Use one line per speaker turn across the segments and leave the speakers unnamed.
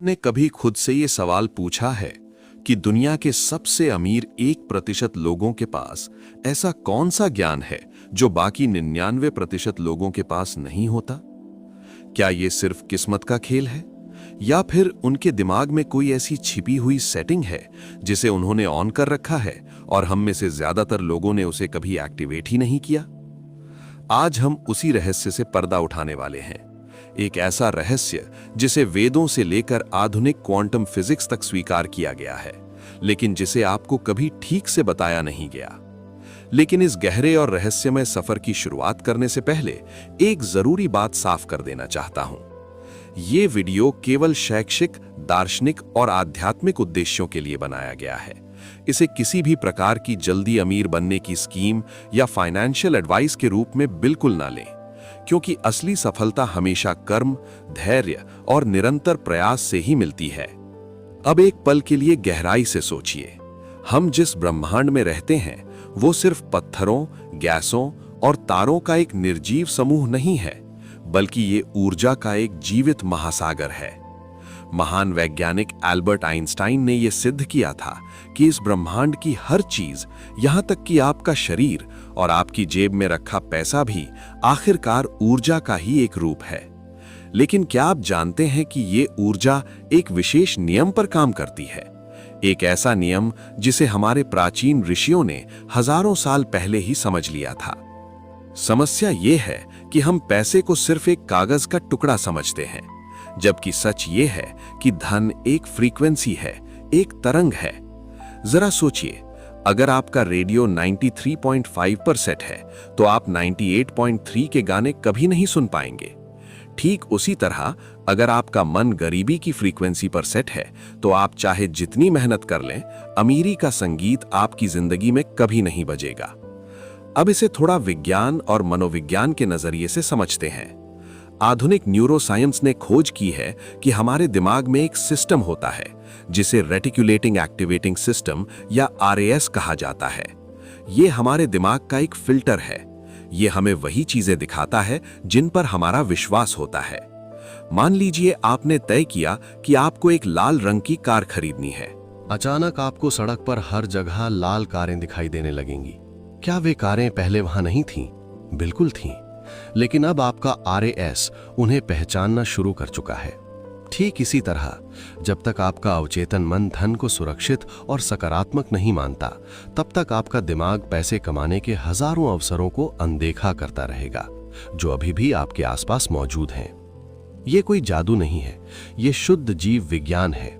ने कभी खुद से ये सवाल पूछा है कि दुनिया के सबसे अमीर 1% लोगों के पास ऐसा कौन सा ज्ञान है जो बाकी 99% लोगों के पास नहीं होता? क्या ये सिर्फ किस्मत का खेल है या फिर उनके दिमाग में कोई ऐसी छिपी हुई सेटिंग है जिसे उन्होंने ऑन कर रखा है और हम में से ज्यादातर लोगों ने उसे कभी एक्टिवेट ही नहीं किया? आज हम उसी रहस्य से पर्दा उठाने वाले हैं। एक ऐसा रहस्य जिसे वेदों से लेकर आधुनिक क्वांटम फिजिक्स तक स्वीकार किया गया है, लेकिन जिसे आपको कभी ठीक से बताया नहीं गया। लेकिन इस गहरे और रहस्यमय सफर की शुरुआत करने से पहले एक जरूरी बात साफ कर देना चाहता हूं। ये वीडियो केवल शैक्षिक, दार्शनिक और आध्यात्मिक उद्देश्यों के लिए बनाया गया है। इसे किसी भी प्रकार की जल्दी अमीर बनने की स्कीम या फाइनेंशियल एडवाइस के रूप में बिल्कुल ना लें, क्योंकि असली सफलता हमेशा कर्म, धैर्य और निरंतर प्रयास से ही मिलती है। अब एक पल के लिए गहराई से सोचिए। हम जिस ब्रह्मांड में रहते हैं वो सिर्फ पत्थरों, गैसों और तारों का एक निर्जीव समूह नहीं है, बल्कि ये ऊर्जा का एक जीवित महासागर है। महान वैज्ञानिक एल्बर्ट आइंस्टाइन ने यह सिद्ध किया था कि इस ब्रह्मांड की हर चीज, यहां तक कि आपका शरीर और आपकी जेब में रखा पैसा भी आखिरकार ऊर्जा का ही एक रूप है। लेकिन क्या आप जानते हैं कि ये ऊर्जा एक विशेष नियम पर काम करती है? एक ऐसा नियम जिसे हमारे प्राचीन ऋषियों ने हजारों साल पहले ही समझ लिया था। समस्या ये है कि हम पैसे को सिर्फ एक कागज का टुकड़ा समझते हैं, जबकि सच ये है कि धन एक फ्रीक्वेंसी है, एक तरंग है। जरा सोचिए, अगर आपका रेडियो 93.5 पर सेट है तो आप 98.3 के गाने कभी नहीं सुन पाएंगे। ठीक उसी तरह अगर आपका मन गरीबी की फ्रीक्वेंसी पर सेट है तो आप चाहे जितनी मेहनत कर लें, अमीरी का संगीत आपकी जिंदगी में कभी नहीं बजेगा। अब इसे थोड़ा विज्ञान और मनोविज्ञान के नजरिए से समझते हैं। आधुनिक न्यूरोसाइंस ने खोज की है कि हमारे दिमाग में एक सिस्टम होता है जिसे रेटिकुलेटिंग एक्टिवेटिंग सिस्टम या RAS कहा जाता है। यह हमारे दिमाग का एक फिल्टर है। यह हमें वही चीजें दिखाता है जिन पर हमारा विश्वास होता है। मान लीजिए आपने तय किया कि आपको एक लाल रंग की कार खरीदनी है।
अचानक आपको सड़क पर हर जगह लाल कारें दिखाई देने लगेंगी। क्या वे कारें पहले वहां नहीं थीं? बिल्कुल थीं, लेकिन अब आपका RAS उन्हें पहचानना शुरू कर चुका है। ठीक इसी तरह जब तक आपका अवचेतन मन धन को सुरक्षित और सकारात्मक नहीं मानता, तब तक आपका दिमाग पैसे कमाने के हजारों अवसरों को अनदेखा करता रहेगा जो अभी भी आपके आसपास मौजूद हैं। ये कोई जादू नहीं है, ये शुद्ध जीव विज्ञान है।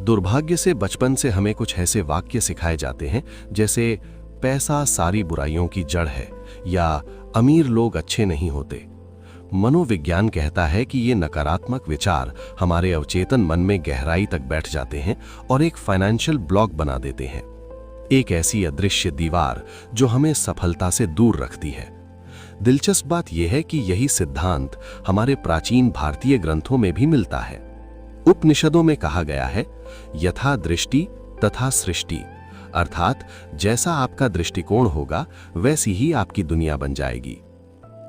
दुर्भाग्य से बचपन से हमें कुछ ऐसे वाक्य सिखाए जाते हैं जैसे पैसा सारी बुराइयों की जड़ है या अमीर लोग अच्छे नहीं होते। मनोविज्ञान कहता है कि ये नकारात्मक विचार हमारे अवचेतन मन में गहराई तक बैठ जाते हैं और एक फाइनेंशियल ब्लॉक बना देते हैं, एक ऐसी अदृश्य दीवार जो हमें सफलता से दूर रखती है। दिलचस्प बात यह है कि यही सिद्धांत हमारे प्राचीन भारतीय ग्रंथों में भी मिलता है। उपनिषदों में कहा गया है, यथा दृष्टि तथा सृष्टि, अर्थात जैसा आपका दृष्टिकोण होगा वैसी ही आपकी दुनिया बन जाएगी।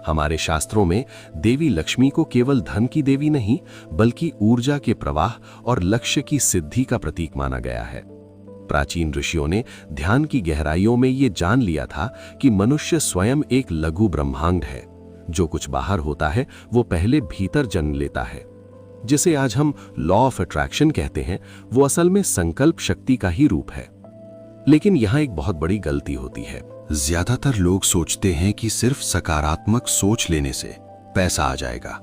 हमारे शास्त्रों में देवी लक्ष्मी को केवल धन की देवी नहीं, बल्कि ऊर्जा के प्रवाह और लक्ष्य की सिद्धि का प्रतीक माना गया है। प्राचीन ऋषियों ने ध्यान की गहराइयों में ये जान लिया था कि मनुष्य स्वयं एक लघु ब्रह्मांड है। जो कुछ बाहर होता है वो पहले भीतर जन्म लेता है। जिसे आज हम लॉ ऑफ अट्रैक्शन कहते हैं, वो असल में संकल्प शक्ति का ही रूप है। लेकिन यहां एक बहुत बड़ी गलती होती है।
ज्यादातर लोग सोचते हैं कि सिर्फ सकारात्मक सोच लेने से पैसा आ जाएगा।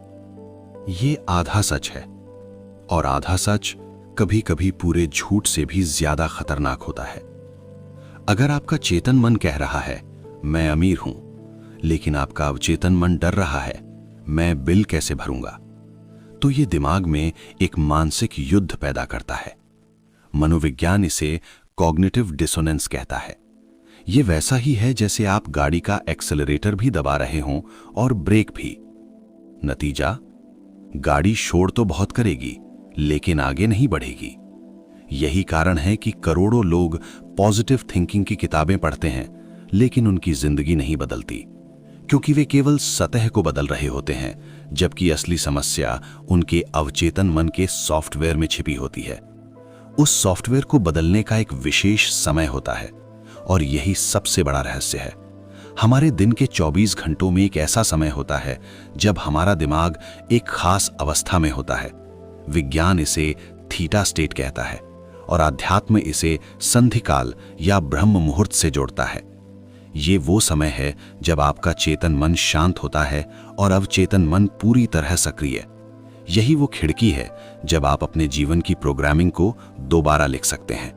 ये आधा सच है, और आधा सच कभी कभी पूरे झूठ से भी ज्यादा खतरनाक होता है। अगर आपका चेतन मन कह रहा है मैं अमीर हूं, लेकिन आपका अवचेतन मन डर रहा है मैं बिल कैसे भरूंगा, तो ये दिमाग में एक मानसिक युद्ध पैदा करता है। मनोविज्ञान इसे कॉग्निटिव डिसोनेंस कहता है। ये वैसा ही है जैसे आप गाड़ी का एक्सेलरेटर भी दबा रहे हों और ब्रेक भी। नतीजा, गाड़ी शोर तो बहुत करेगी लेकिन आगे नहीं बढ़ेगी। यही कारण है कि करोड़ों लोग पॉजिटिव थिंकिंग की किताबें पढ़ते हैं लेकिन उनकी जिंदगी नहीं बदलती, क्योंकि वे केवल सतह को बदल रहे होते हैं, जबकि असली समस्या उनके अवचेतन मन के सॉफ्टवेयर में छिपी होती है। उस सॉफ्टवेयर को बदलने का एक विशेष समय होता है, और यही सबसे बड़ा रहस्य है। हमारे दिन के 24 घंटों में एक ऐसा समय होता है जब हमारा दिमाग एक खास अवस्था में होता है। विज्ञान इसे थीटा स्टेट कहता है और आध्यात्म इसे संधिकाल या ब्रह्म मुहूर्त से जोड़ता है। ये वो समय है जब आपका चेतन मन शांत होता है और अवचेतन मन पूरी तरह सक्रिय। यही वो खिड़की है जब आप अपने जीवन की प्रोग्रामिंग को दोबारा लिख सकते हैं।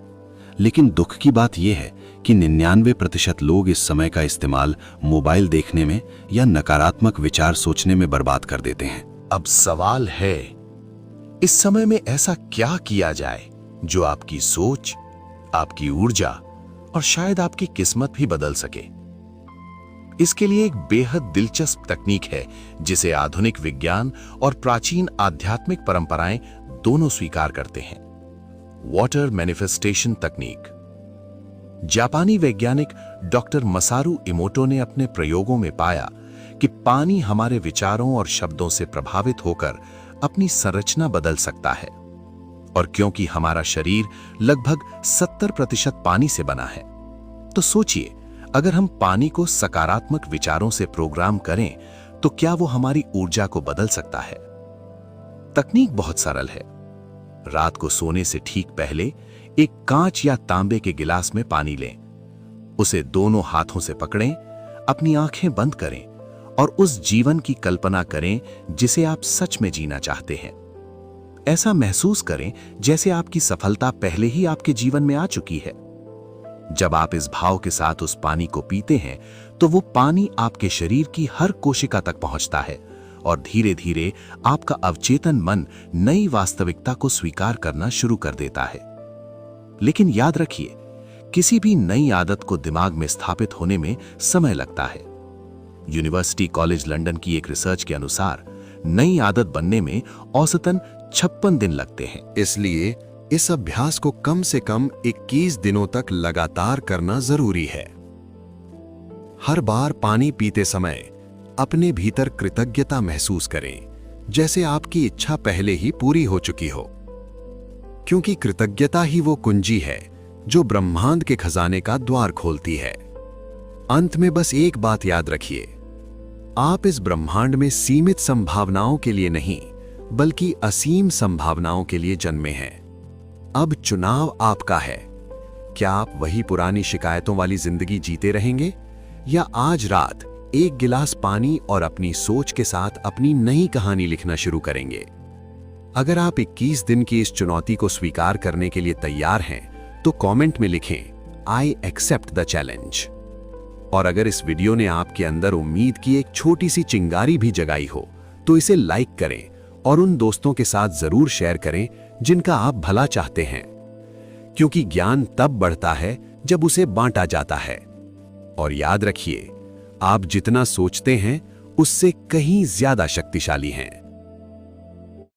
लेकिन दुख की बात यह है कि 99% लोग इस समय का इस्तेमाल मोबाइल देखने में या नकारात्मक विचार सोचने में बर्बाद कर देते हैं।
अब सवाल है, इस समय में ऐसा क्या किया जाए जो आपकी सोच, आपकी ऊर्जा और शायद आपकी किस्मत भी बदल सके। इसके लिए एक बेहद दिलचस्प तकनीक है जिसे आधुनिक विज्ञान और प्राचीन आध्यात्मिक परंपराएं दोनों स्वीकार करते हैं। वाटर मैनिफेस्टेशन तकनीक। जापानी वैज्ञानिक डॉक्टर मसारू इमोटो ने अपने प्रयोगों में पाया कि पानी हमारे विचारों और शब्दों से प्रभावित होकर अपनी संरचना बदल सकता है। और क्योंकि हमारा शरीर लगभग 70% पानी से बना है, तो सोचिए, अगर हम पानी को सकारात्मक विचारों से प्रोग्राम करें तो क्या वो हमारी ऊर्जा को बदल सकता है। तकनीक बहुत सरल है। रात को सोने से ठीक पहले एक कांच या तांबे के गिलास में पानी लें, उसे दोनों हाथों से पकड़ें, अपनी आंखें बंद करें और उस जीवन की कल्पना करें जिसे आप सच में जीना चाहते हैं। ऐसा महसूस करें जैसे आपकी सफलता पहले ही आपके जीवन में आ चुकी है। जब आप इस भाव के साथ उस पानी को पीते हैं तो वो पानी आपके शरीर की हर कोशिका तक पहुंचता है और धीरे धीरे आपका अवचेतन मन नई वास्तविकता को स्वीकार करना शुरू कर देता है। लेकिन याद रखिए, किसी भी नई आदत को दिमाग में स्थापित होने में समय लगता है। यूनिवर्सिटी कॉलेज लंदन की एक रिसर्च के अनुसार नई आदत बनने में औसतन 56 दिन लगते हैं।
इसलिए इस अभ्यास को कम से कम 21 दिनों तक लगातार करना जरूरी है। हर बार पानी पीते समय अपने भीतर कृतज्ञता महसूस करें, जैसे आपकी इच्छा पहले ही पूरी हो चुकी हो, क्योंकि कृतज्ञता ही वो कुंजी है जो ब्रह्मांड के खजाने का द्वार खोलती है। अंत में बस एक बात याद रखिए, आप इस ब्रह्मांड में सीमित संभावनाओं के लिए नहीं, बल्कि असीम संभावनाओं के लिए जन्मे हैं। अब चुनाव आपका है। क्या आप वही पुरानी शिकायतों वाली जिंदगी जीते रहेंगे, या आज रात एक गिलास पानी और अपनी सोच के साथ अपनी नई कहानी लिखना शुरू करेंगे? अगर आप 21 दिन की इस चुनौती को स्वीकार करने के लिए तैयार हैं, तो कमेंट में लिखें, आई एक्सेप्ट द चैलेंज। और अगर इस वीडियो ने आपके अंदर उम्मीद की एक छोटी सी चिंगारी भी जगाई हो, तो इसे लाइक करें और उन दोस्तों के साथ जरूर शेयर करें जिनका आप भला चाहते हैं, क्योंकि ज्ञान तब बढ़ता है जब उसे बांटा जाता है। और याद रखिए, आप जितना सोचते हैं उससे कहीं ज्यादा शक्तिशाली हैं।